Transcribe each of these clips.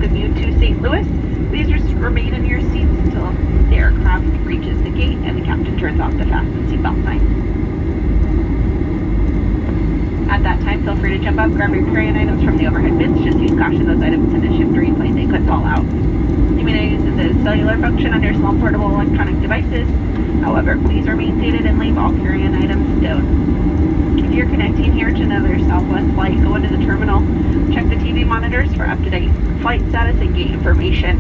welcome you to St. Louis. Please remain in your seats until the aircraft reaches the gate and the captain turns off the fasten seatbelt sign. At that time, feel free to jump up, grab your carry-on items from the overhead bins. Just use caution, those items in a shift or plane, they could fall out. You may now use the cellular function on your small portable electronic devices. However, please remain seated and leave all carry-on items stowed. If you're connecting here to another Southwest flight, go into the terminal, check the TV monitors for up-to-date flight status and gate information.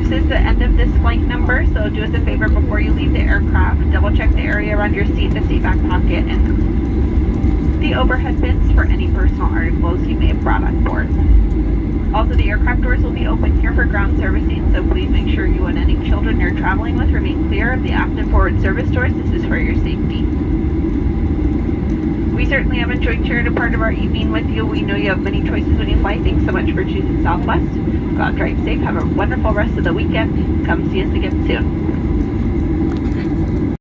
This is the end of this flight number, so do us a favor before you leave the aircraft. Double check the area around your seat, the seat back pocket, and the overhead bins for any personal articles you may have brought on board. Also, the aircraft doors will be open here for ground servicing, so please make sure you and any children you're traveling with remain clear of the aft and forward service doors. This is for your safety. We certainly have enjoyed sharing a part of our evening with you. We know you have many choices when you fly. Thanks so much for choosing Southwest. Go out, drive safe. Have a wonderful rest of the weekend. Come see us again soon.